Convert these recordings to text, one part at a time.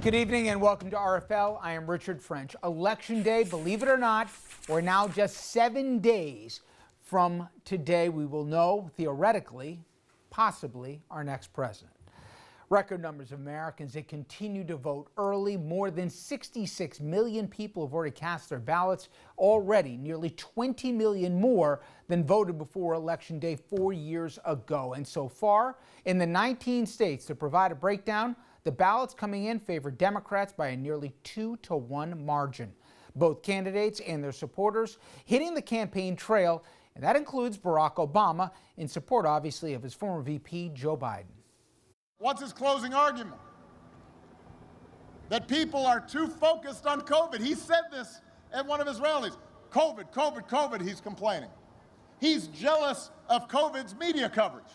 Good evening and welcome to RFL. I am Richard French. Election Day, believe it or not, we're now just 7 days from today. We will know, theoretically, possibly, our next president. Record numbers of Americans that continue to vote early. More than 66 million people have already cast their ballots. Already, nearly 20 million more than voted before Election Day 4 years ago. And so far, in the 19 states to provide a breakdown, the ballots coming in favor Democrats by a nearly 2-to-1 margin. Both candidates and their supporters hitting the campaign trail, and that includes Barack Obama, in support, obviously, of his former VP, Joe Biden. What's his closing argument? That people are too focused on COVID. He said this at one of his rallies. COVID, COVID, COVID, he's complaining. He's jealous of COVID's media coverage.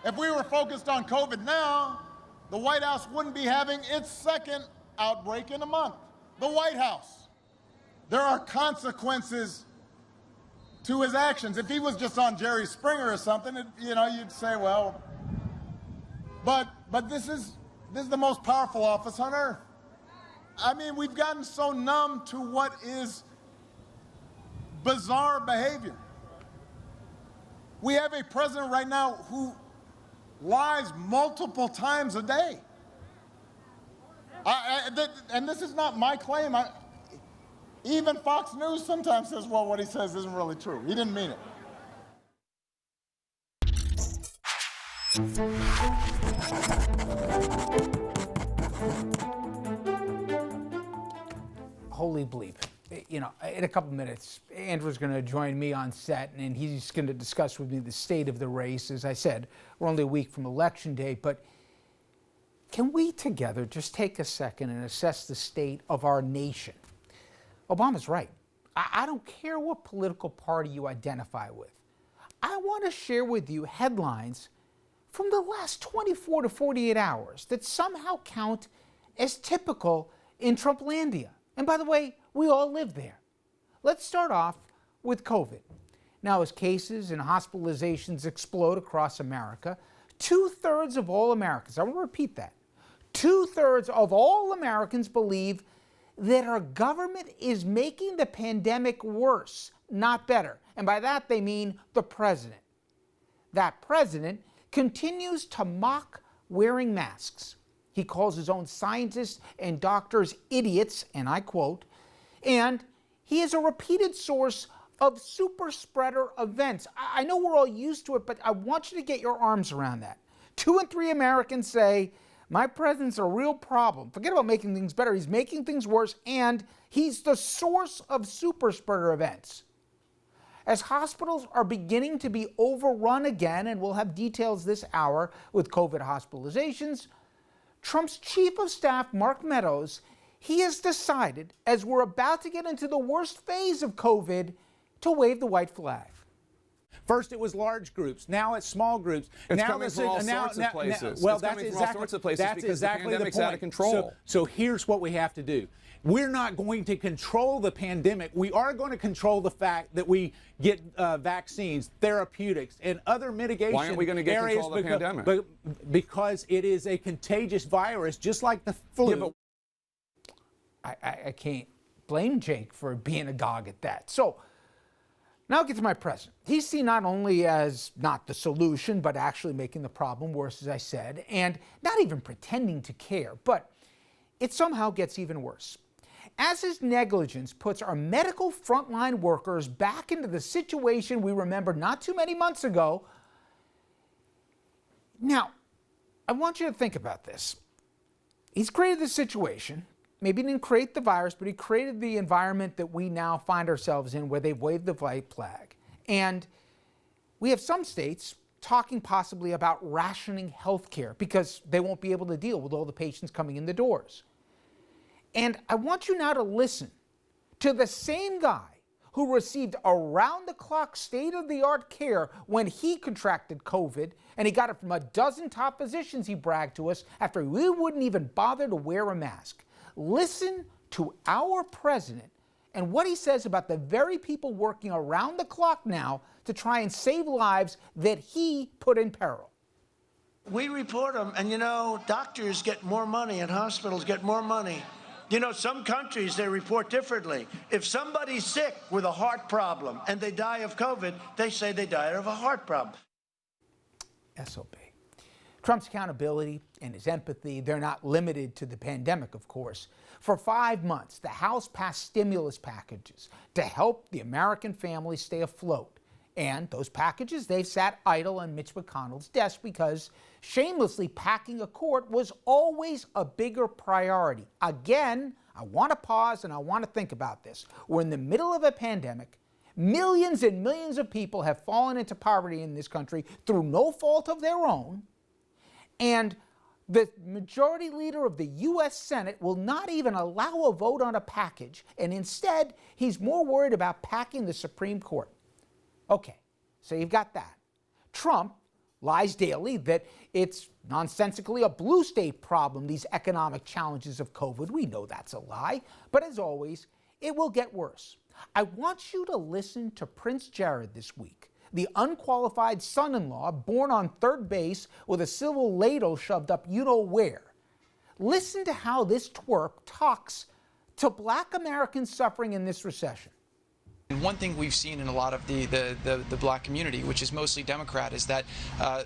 If we were focused on COVID now, the White House wouldn't be having its second outbreak in a month. The White House. There are consequences to his actions. If he was just on Jerry Springer or something, you'd say, well, but this is the most powerful office on earth. I mean, we've gotten so numb to what is bizarre behavior. We have a president right now who lies multiple times a day. And this is not my claim. Even Fox News sometimes says, well, what he says isn't really true. He didn't mean it. Holy bleep. In a couple minutes, Andrew's going to join me on set, and he's going to discuss with me the state of the race. As I said, we're only a week from Election Day, but can we together just take a second and assess the state of our nation? Obama's right. I don't care what political party you identify with. I want to share with you headlines from the last 24 to 48 hours that somehow count as typical in Trumplandia. And by the way, we all live there. Let's start off with COVID. Now, as cases and hospitalizations explode across America, 2/3 of all Americans, I want to repeat that, 2/3 of all Americans believe that our government is making the pandemic worse, not better. And by that, they mean the president. That president continues to mock wearing masks. He calls his own scientists and doctors idiots, and I quote, and he is a repeated source of super spreader events. I know we're all used to it, but I want you to get your arms around that. 2 in 3 Americans say, my president's a real problem. Forget about making things better. He's making things worse, and he's the source of super spreader events. As hospitals are beginning to be overrun again, and we'll have details this hour with COVID hospitalizations, Trump's chief of staff, Mark Meadows, he has decided, as we're about to get into the worst phase of COVID, to wave the white flag. First, it was large groups. Now it's small groups. It's now coming from all sorts of places. Well, it's that's coming from exactly, all sorts of places that's because exactly the pandemic's point. out of control. So here's what we have to do. We're not going to control the pandemic. We are going to control the fact that we get vaccines, therapeutics, and other mitigation Why aren't we going to get areas control of the pandemic? Because it is a contagious virus, just like the flu. Yeah, but I can't blame Jake for being agog at that. So now I'll get to my president. He's seen not only as not the solution, but actually making the problem worse, as I said, and not even pretending to care. But it somehow gets even worse. As his negligence puts our medical frontline workers back into the situation we remember not too many months ago. Now, I want you to think about this. He's created this situation. Maybe he didn't create the virus, but he created the environment that we now find ourselves in where they've waved the white flag. And we have some states talking possibly about rationing health care because they won't be able to deal with all the patients coming in the doors. And I want you now to listen to the same guy who received around-the-clock, state-of-the-art care when he contracted COVID, and he got it from a dozen top physicians, he bragged to us, after we wouldn't even bother to wear a mask. Listen to our president and what he says about the very people working around the clock now to try and save lives that he put in peril. We report them, and doctors get more money and hospitals get more money. Some countries, they report differently. If somebody's sick with a heart problem and they die of COVID, they say they died of a heart problem. SOB. Trump's accountability and his empathy, they're not limited to the pandemic, of course. For 5 months, the House passed stimulus packages to help the American family stay afloat. And those packages, they've sat idle on Mitch McConnell's desk because shamelessly packing a court was always a bigger priority. Again, I want to pause and I want to think about this. We're in the middle of a pandemic. Millions and millions of people have fallen into poverty in this country through no fault of their own. And the majority leader of the U.S. Senate will not even allow a vote on a package. And instead, he's more worried about packing the Supreme Court. Okay, so you've got that. Trump lies daily that it's nonsensically a blue state problem, these economic challenges of COVID. We know that's a lie. But as always, it will get worse. I want you to listen to Prince Jared this week, the unqualified son-in-law born on third base with a silver ladle shoved up you-know-where. Listen to how this twerp talks to Black Americans suffering in this recession. And one thing we've seen in a lot of the black community, which is mostly Democrat, is that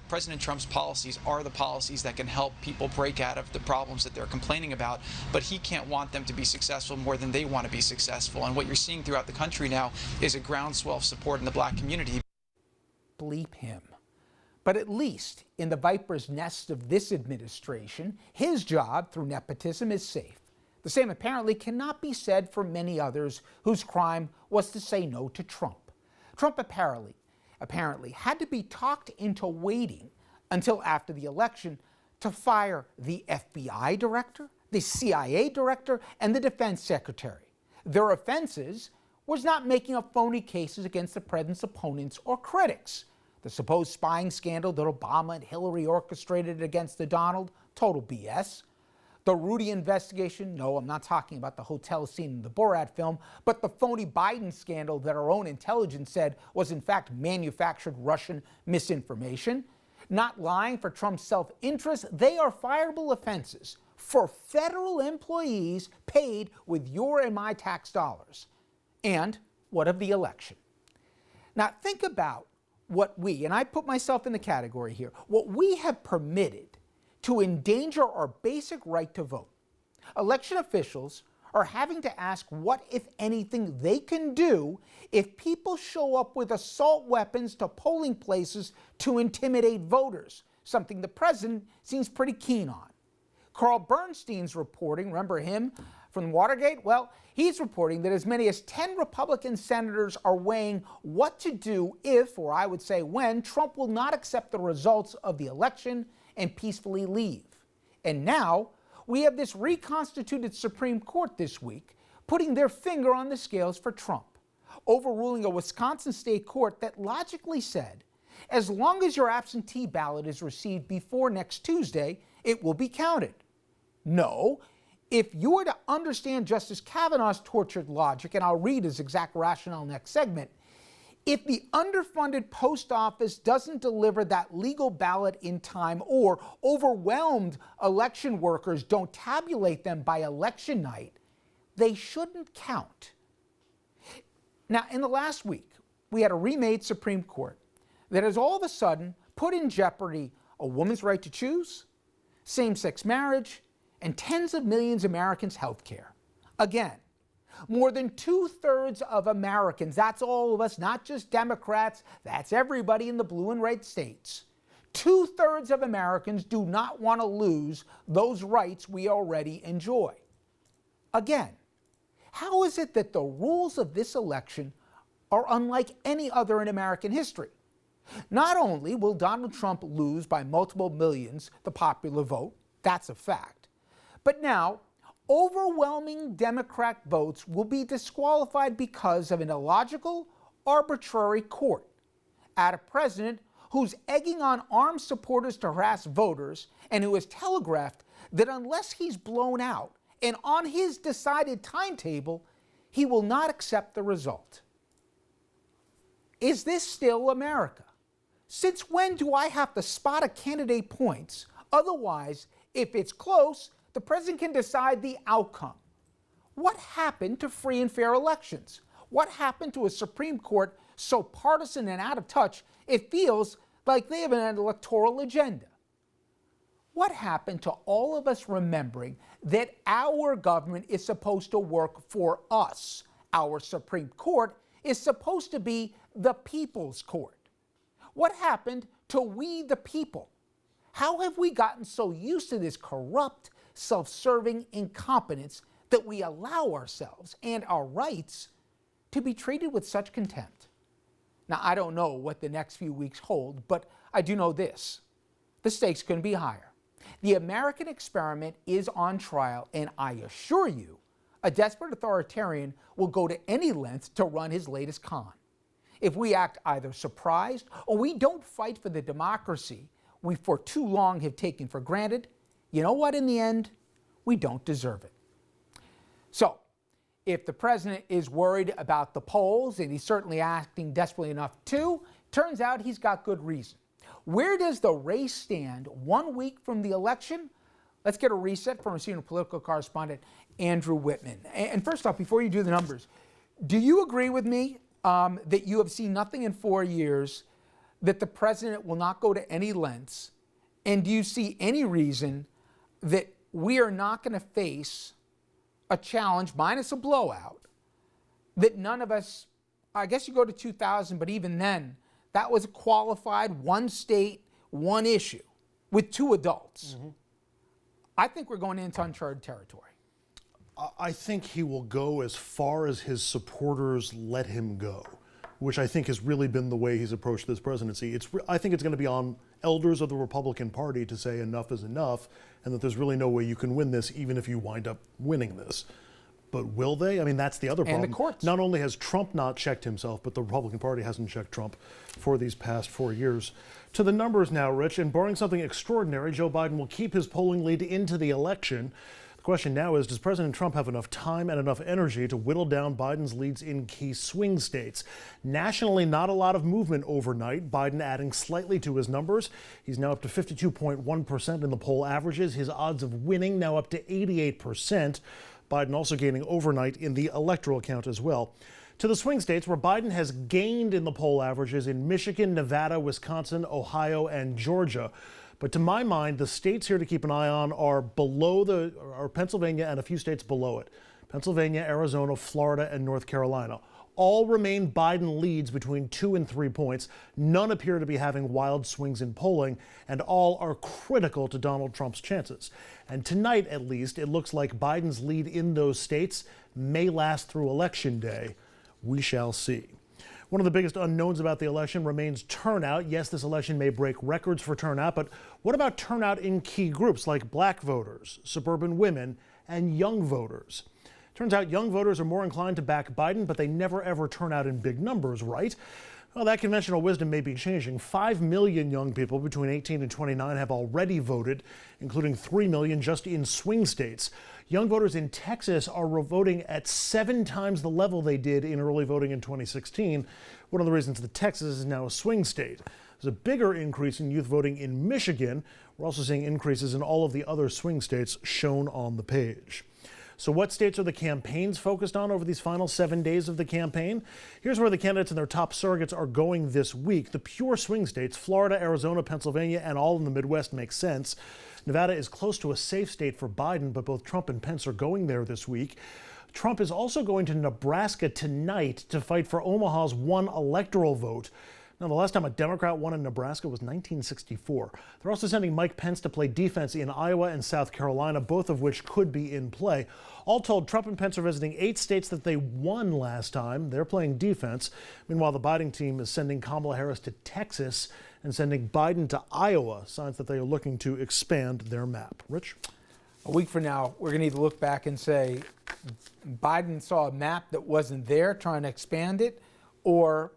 President Trump's policies are the policies that can help people break out of the problems that they're complaining about, but he can't want them to be successful more than they want to be successful. And what you're seeing throughout the country now is a groundswell of support in the black community. Bleep him. But at least in the viper's nest of this administration, his job through nepotism is safe. The same apparently cannot be said for many others whose crime was to say no to Trump. Trump apparently had to be talked into waiting until after the election to fire the FBI director, the CIA director, and the defense secretary. Their offenses was not making up phony cases against the president's opponents or critics. The supposed spying scandal that Obama and Hillary orchestrated against the Donald, total BS. The Rudy investigation, no, I'm not talking about the hotel scene in the Borat film, but the phony Biden scandal that our own intelligence said was in fact manufactured Russian misinformation. Not lying for Trump's self-interest, they are fireable offenses for federal employees paid with your and my tax dollars. And what of the election? Now think about what we, and I put myself in the category here, what we have permitted to endanger our basic right to vote. Election officials are having to ask what, if anything, they can do if people show up with assault weapons to polling places to intimidate voters, something the president seems pretty keen on. Carl Bernstein's reporting, remember him from Watergate? Well, he's reporting that as many as 10 Republican senators are weighing what to do if, or I would say when, Trump will not accept the results of the election and peacefully leave. And now we have this reconstituted Supreme Court this week putting their finger on the scales for Trump, overruling a Wisconsin state court that logically said, as long as your absentee ballot is received before next Tuesday, it will be counted. No, if you were to understand Justice Kavanaugh's tortured logic, and I'll read his exact rationale next segment, if the underfunded post office doesn't deliver that legal ballot in time, or overwhelmed election workers don't tabulate them by election night, they shouldn't count. Now, in the last week, we had a remade Supreme Court that has all of a sudden put in jeopardy a woman's right to choose, same-sex marriage, and tens of millions of Americans' health care. Again, more than 2/3 of Americans, that's all of us, not just Democrats, that's everybody in the blue and red states. 2/3 of Americans do not want to lose those rights we already enjoy. Again, how is it that the rules of this election are unlike any other in American history? Not only will Donald Trump lose by multiple millions the popular vote, that's a fact, but now overwhelming Democrat votes will be disqualified because of an illogical, arbitrary court at a president who's egging on armed supporters to harass voters and who has telegraphed that unless he's blown out and on his decided timetable, he will not accept the result. Is this still America? Since when do I have to spot a candidate points? Otherwise, if it's close, the president can decide the outcome. What happened to free and fair elections? What happened to a Supreme Court so partisan and out of touch it feels like they have an electoral agenda? What happened to all of us remembering that our government is supposed to work for us? Our Supreme Court is supposed to be the people's court. What happened to we the people? How have we gotten so used to this corrupt, self-serving incompetence that we allow ourselves and our rights to be treated with such contempt? Now, I don't know what the next few weeks hold, but I do know this. The stakes couldn't be higher. The American experiment is on trial, and I assure you, a desperate authoritarian will go to any length to run his latest con. If we act either surprised or we don't fight for the democracy we for too long have taken for granted, you know what, in the end, we don't deserve it. So, if the president is worried about the polls, and he's certainly acting desperately enough to, turns out he's got good reason. Where does the race stand 1 week from the election? Let's get a reset from our senior political correspondent, Andrew Whitman. And first off, before you do the numbers, do you agree with me that you have seen nothing in 4 years that the president will not go to any lengths? And do you see any reason that we are not going to face a challenge, minus a blowout, that none of us, I guess you go to 2000, but even then, that was qualified, one state, one issue, with two adults. Mm-hmm. I think we're going into uncharted territory. I think he will go as far as his supporters let him go, which I think has really been the way he's approached this presidency. I think it's going to be on elders of the Republican Party to say enough is enough, and that there's really no way you can win this, even if you wind up winning this. But will they? I mean, that's the other problem. And the courts. Not only has Trump not checked himself, but the Republican Party hasn't checked Trump for these past 4 years. To the numbers now, Rich, and barring something extraordinary, Joe Biden will keep his polling lead into the election. The question now is, does President Trump have enough time and enough energy to whittle down Biden's leads in key swing states? Nationally, not a lot of movement overnight. Biden adding slightly to his numbers. He's now up to 52.1% in the poll averages. His odds of winning now up to 88%. Biden also gaining overnight in the electoral count as well. To the swing states where Biden has gained in the poll averages in Michigan, Nevada, Wisconsin, Ohio, and Georgia. But to my mind, the states here to keep an eye on are Pennsylvania and a few states below it. Pennsylvania, Arizona, Florida, and North Carolina. All remain Biden leads between 2 and 3 points. None appear to be having wild swings in polling, and all are critical to Donald Trump's chances. And tonight, at least, it looks like Biden's lead in those states may last through Election Day. We shall see. One of the biggest unknowns about the election remains turnout. Yes, this election may break records for turnout, but what about turnout in key groups like black voters, suburban women, and young voters? Turns out young voters are more inclined to back Biden, but they never ever turn out in big numbers, right? Well, that conventional wisdom may be changing. 5 million young people between 18 and 29 have already voted, including 3 million just in swing states. Young voters in Texas are voting at 7 times the level they did in early voting in 2016. One of the reasons that Texas is now a swing state. There's a bigger increase in youth voting in Michigan. We're also seeing increases in all of the other swing states shown on the page. So what states are the campaigns focused on over these final 7 days of the campaign? Here's where the candidates and their top surrogates are going this week. The pure swing states, Florida, Arizona, Pennsylvania, and all in the Midwest make sense. Nevada is close to a safe state for Biden, but both Trump and Pence are going there this week. Trump is also going to Nebraska tonight to fight for Omaha's one electoral vote. Now, the last time a Democrat won in Nebraska was 1964. They're also sending Mike Pence to play defense in Iowa and South Carolina, both of which could be in play. All told, Trump and Pence are visiting 8 states that they won last time. They're playing defense. Meanwhile, the Biden team is sending Kamala Harris to Texas and sending Biden to Iowa, signs that they are looking to expand their map. Rich? A week from now, we're going to need to look back and say Biden saw a map that wasn't there, trying to expand it, or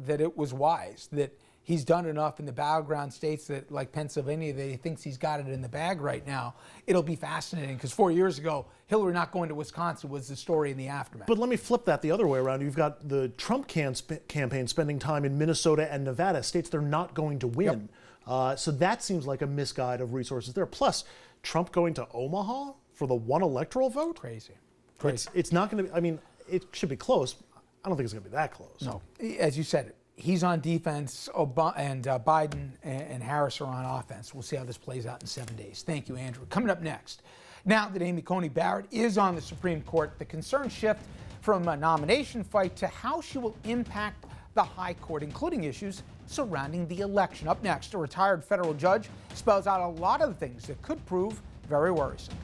that it was wise, that he's done enough in the battleground states that, like Pennsylvania, that he thinks he's got it in the bag right now. It'll be fascinating because 4 years ago, Hillary not going to Wisconsin was the story in the aftermath. But let me flip that the other way around. You've got the Trump campaign spending time in Minnesota and Nevada, states they're not going to win. So that seems like a misguide of resources there. Plus, Trump going to Omaha for the one electoral vote? Crazy. It's not going to be, I mean, it should be close. I don't think it's going to be that close. No. As you said, he's on defense, and Biden and Harris are on offense. We'll see how this plays out in 7 days. Thank you, Andrew. Coming up next, now that Amy Coney Barrett is on the Supreme Court, the concerns shift from a nomination fight to how she will impact the High Court, including issues surrounding the election. Up next, a retired federal judge spells out a lot of the things that could prove very worrisome.